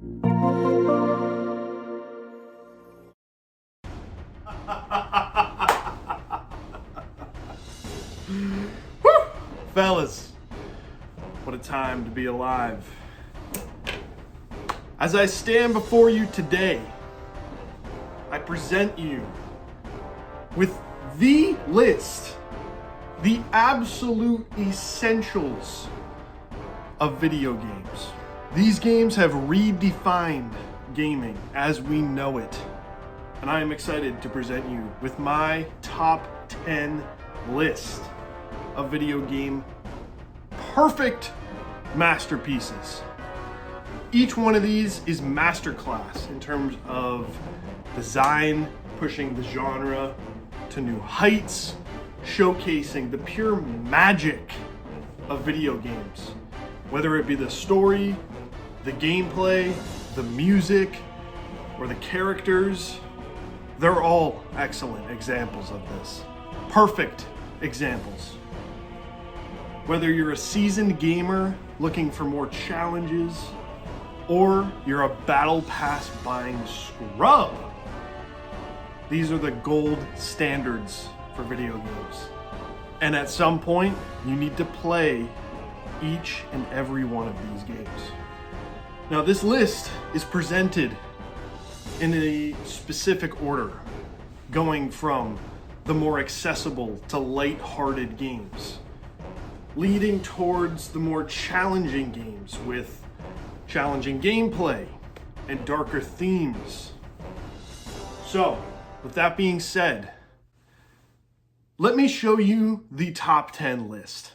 Woo! Fellas, what a time to be alive. As I stand before you today, I present you with the list, the absolute essentials of video games. These games have redefined gaming as we know it. And I am excited to present you with my top 10 list of video game perfect masterpieces. Each one of these is masterclass in terms of design, pushing the genre to new heights, showcasing the pure magic of video games. Whether it be the story, the gameplay, the music, or the characters, they're all excellent examples of this. Perfect examples. Whether you're a seasoned gamer looking for more challenges, or you're a battle pass buying scrub, these are the gold standards for video games. And at some point, you need to play each and every one of these games. Now, this list is presented in a specific order, going from the more accessible to light-hearted games, leading towards the more challenging games with challenging gameplay and darker themes. So, with that being said, let me show you the top 10 list.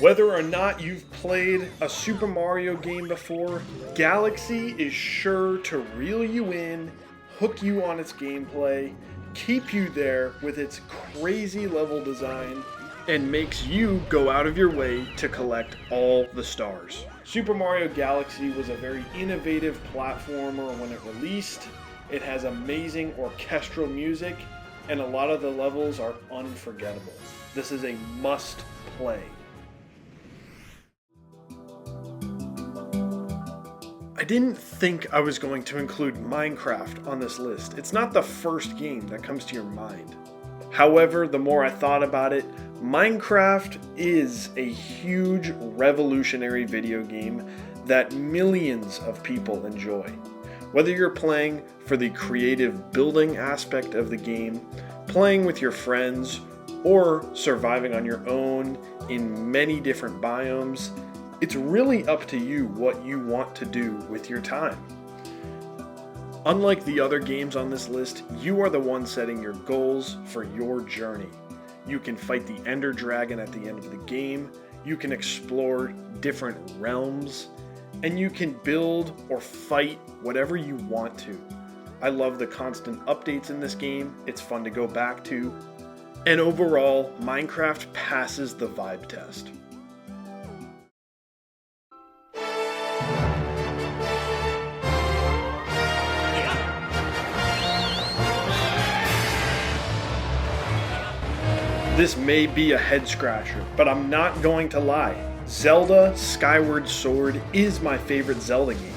Whether or not you've played a Super Mario game before, Galaxy is sure to reel you in, hook you on its gameplay, keep you there with its crazy level design, and makes you go out of your way to collect all the stars. Super Mario Galaxy was a very innovative platformer when it released. It has amazing orchestral music, and a lot of the levels are unforgettable. This is a must play. I didn't think I was going to include Minecraft on this list. It's not the first game that comes to your mind. However, the more I thought about it, Minecraft is a huge revolutionary video game that millions of people enjoy. Whether you're playing for the creative building aspect of the game, playing with your friends, or surviving on your own in many different biomes, it's really up to you what you want to do with your time. Unlike the other games on this list, you are the one setting your goals for your journey. You can fight the Ender Dragon at the end of the game, you can explore different realms, and you can build or fight whatever you want to. I love the constant updates in this game, it's fun to go back to, and overall, Minecraft passes the vibe test. This may be a head scratcher, but I'm not going to lie. Zelda Skyward Sword is my favorite Zelda game.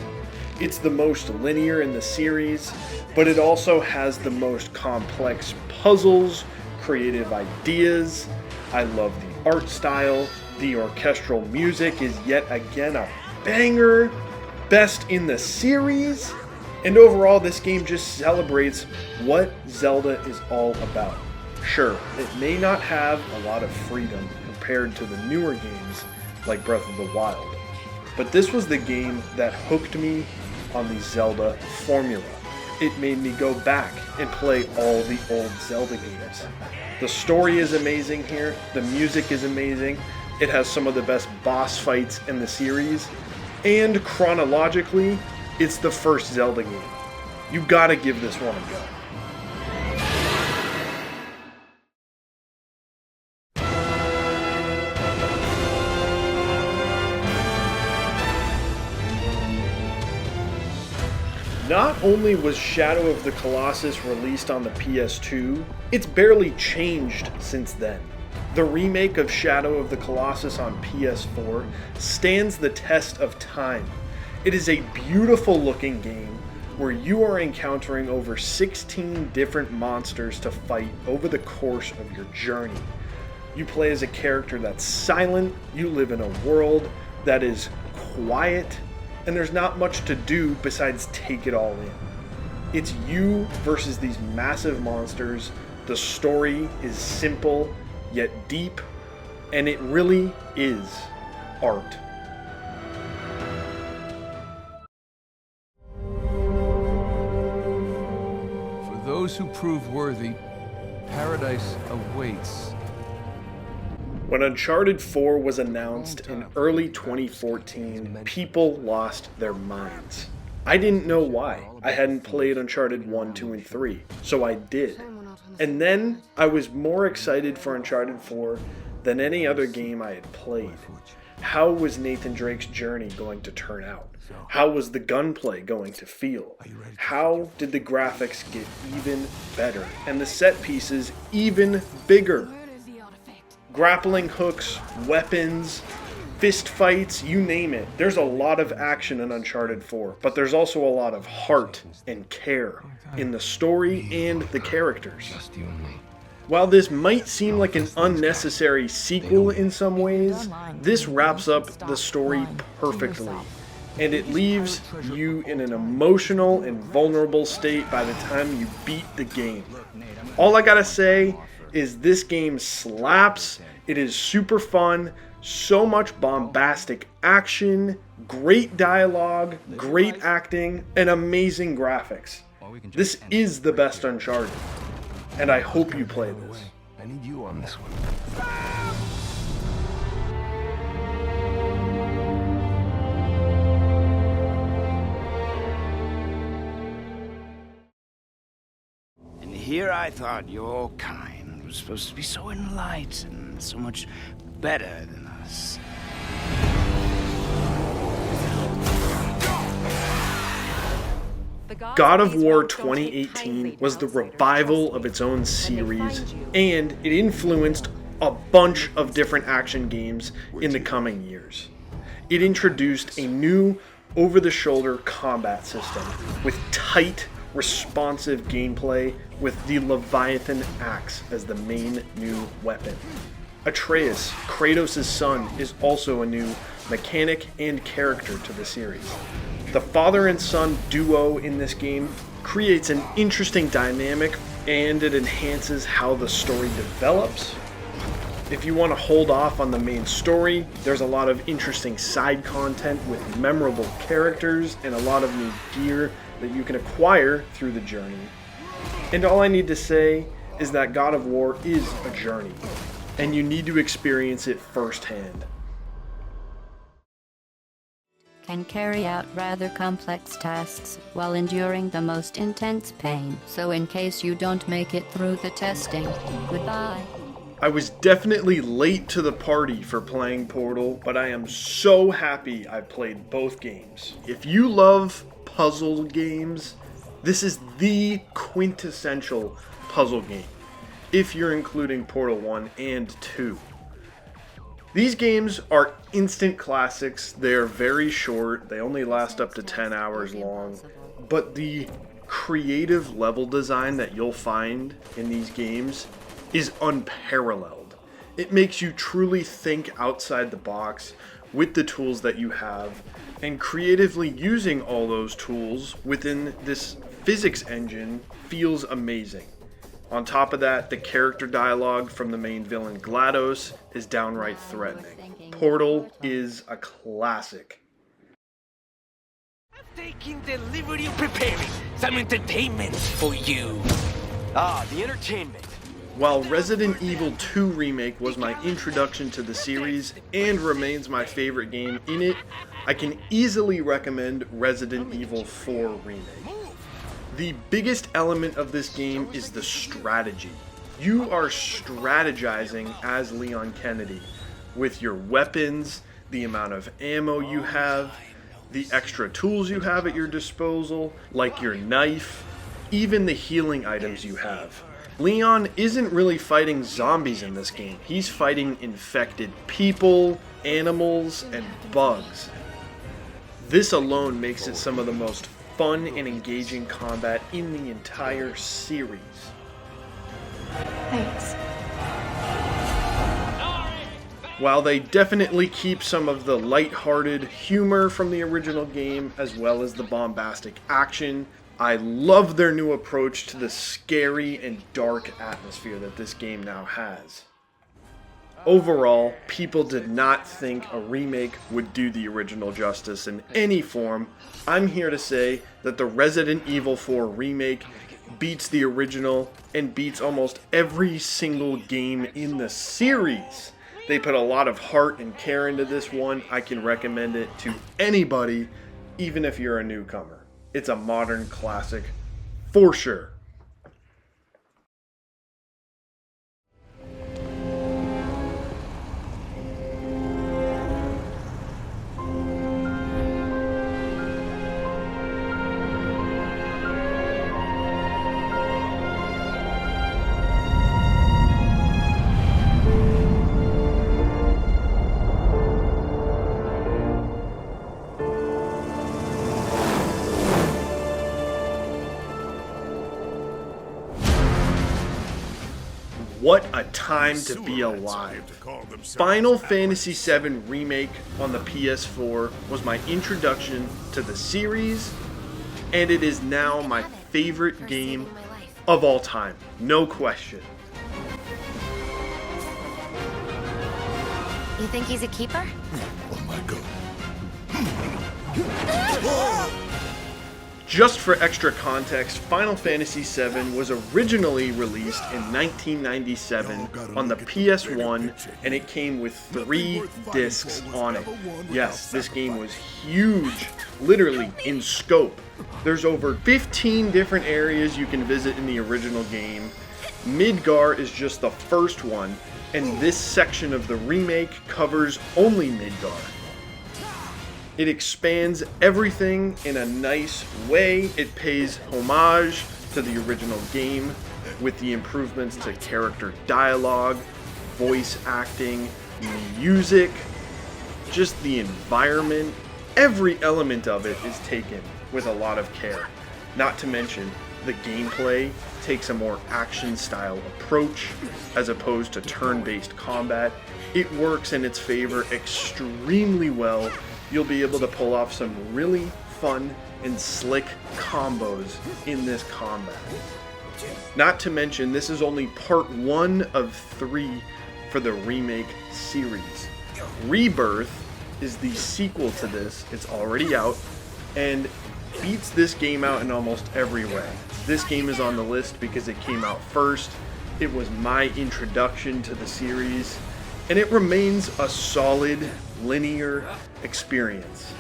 It's the most linear in the series, but it also has the most complex puzzles, creative ideas. I love the art style. The orchestral music is yet again a banger, best in the series, and overall this game just celebrates what Zelda is all about. Sure, it may not have a lot of freedom compared to the newer games like Breath of the Wild, but this was the game that hooked me on the Zelda formula. It made me go back and play all the old Zelda games. The story is amazing here, the music is amazing, it has some of the best boss fights in the series, and chronologically, it's the first Zelda game. You gotta give this one a go. Not only was Shadow of the Colossus released on the PS2, it's barely changed since then. The remake of Shadow of the Colossus on PS4 stands the test of time. It is a beautiful looking game where you are encountering over 16 different monsters to fight over the course of your journey. You play as a character that's silent, you live in a world that is quiet, and there's not much to do besides take it all in. It's you versus these massive monsters. The story is simple yet deep, and it really is art. For those who prove worthy, paradise awaits. When Uncharted 4 was announced in early 2014, people lost their minds. I didn't know why. I hadn't played Uncharted 1, 2, and 3, so I did. And then I was more excited for Uncharted 4 than any other game I had played. How was Nathan Drake's journey going to turn out? How was the gunplay going to feel? How did the graphics get even better and the set pieces even bigger? Grappling hooks, weapons, fist fights, you name it. There's a lot of action in Uncharted 4, but there's also a lot of heart and care in the story and the characters. While this might seem like an unnecessary sequel in some ways, this wraps up the story perfectly, and it leaves you in an emotional and vulnerable state by the time you beat the game. All I gotta say is this game slaps. It is super fun, so much bombastic action, great dialogue, great acting, and amazing graphics. This is the best Uncharted, and I hope you play this. I need you on this one. And here I thought your kind was supposed to be so enlightened, so much better than us. God of War 2018 was the revival of its own series, and it influenced a bunch of different action games in the coming years. It introduced a new over-the-shoulder combat system with tight, responsive gameplay with the Leviathan axe as the main new weapon. Atreus, Kratos' son, is also a new mechanic and character to the series. The father and son duo in this game creates an interesting dynamic, and it enhances how the story develops. If you want to hold off on the main story, there's a lot of interesting side content with memorable characters and a lot of new gear that you can acquire through the journey. And all I need to say is that God of War is a journey, and you need to experience it firsthand. Can carry out rather complex tasks while enduring the most intense pain. So in case you don't make it through the testing, goodbye. I was definitely late to the party for playing Portal, but I am so happy I played both games. If you love puzzle games, this is the quintessential puzzle game, if you're including Portal 1 and 2. These games are instant classics. They are very short. They only last up to 10 hours long. But the creative level design that you'll find in these games is unparalleled. It makes you truly think outside the box with the tools that you have, and creatively using all those tools within this physics engine feels amazing. On top of that, the character dialogue from the main villain GLaDOS is downright threatening. Portal is a classic. I'm taking delivery of preparing some entertainment for you. Ah, the entertainment. While Resident Evil 2 Remake was my introduction to the series and remains my favorite game in it, I can easily recommend Resident Evil 4 Remake. The biggest element of this game is the strategy. You are strategizing as Leon Kennedy with your weapons, the amount of ammo you have, the extra tools you have at your disposal, like your knife, even the healing items you have. Leon isn't really fighting zombies in this game. He's fighting infected people, animals, and bugs. This alone makes it some of the most fun and engaging combat in the entire series. Thanks. While they definitely keep some of the lighthearted humor from the original game, as well as the bombastic action, I love their new approach to the scary and dark atmosphere that this game now has. Overall, people did not think a remake would do the original justice in any form. I'm here to say that the Resident Evil 4 remake beats the original and beats almost every single game in the series. They put a lot of heart and care into this one. I can recommend it to anybody, even if you're a newcomer. It's a modern classic, for sure. What a time to be alive. Final Fantasy VII Remake on the PS4 was my introduction to the series, and it is now my favorite game of all time. No question. You think he's a keeper? Oh my god. Just for extra context, Final Fantasy VII was originally released in 1997 on the PS1, and it came with 3 discs on it. Yes, this game was huge, literally in scope. There's over 15 different areas you can visit in the original game. Midgar is just the first one, and this section of the remake covers only Midgar. It expands everything in a nice way. It pays homage to the original game with the improvements to character dialogue, voice acting, music, just the environment. Every element of it is taken with a lot of care. Not to mention, the gameplay takes a more action-style approach as opposed to turn-based combat. It works in its favor extremely well. You'll be able to pull off some really fun and slick combos in this combat. Not to mention, this is only part 1 of 3 for the remake series. Rebirth is the sequel to this. It's already out and beats this game out in almost every way. This game is on the list because it came out first. It was my introduction to the series, and it remains a solid linear experience.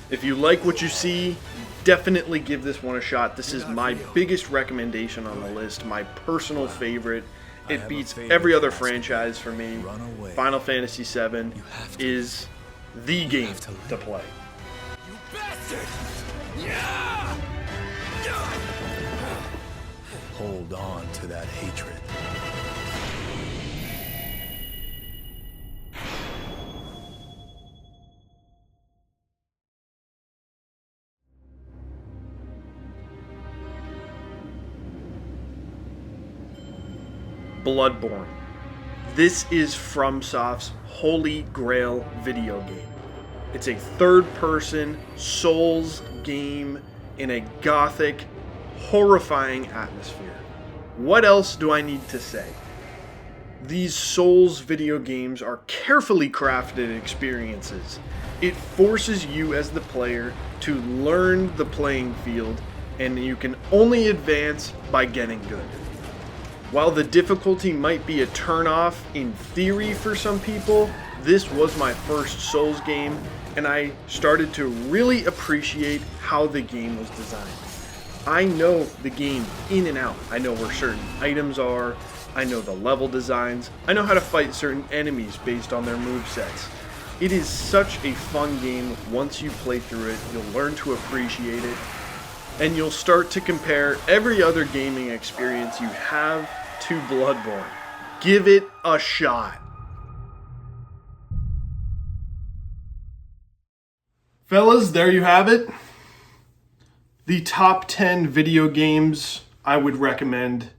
If you like what you see, definitely give this one a shot. This is my biggest recommendation on the list, my personal favorite. It beats every other franchise for me. Final Fantasy VII is the game to play. You bastard! Yeah! Hold on to that hatred. Bloodborne. This is FromSoft's holy grail video game. It's a third-person Souls game in a gothic, horrifying atmosphere. What else do I need to say? These Souls video games are carefully crafted experiences. It forces you as the player to learn the playing field, and you can only advance by getting good. While the difficulty might be a turnoff in theory for some people, this was my first Souls game, and I started to really appreciate how the game was designed. I know the game in and out. I know where certain items are, I know the level designs, I know how to fight certain enemies based on their movesets. It is such a fun game. Once you play through it, you'll learn to appreciate it. and you'll start to compare every other gaming experience you have to Bloodborne. Give it a shot. Fellas, there you have it. The top 10 video games I would recommend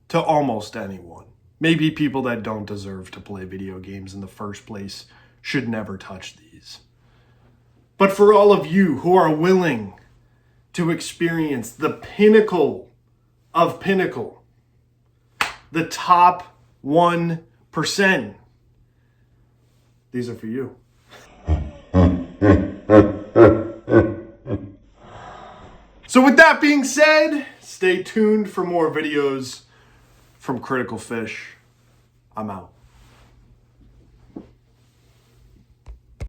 to almost anyone. Maybe people that don't deserve to play video games in the first place should never touch these. But for all of you who are willing to experience the pinnacle of pinnacle, the top 1%, these are for you. So with that being said, stay tuned for more videos from Critical Fish. I'm out.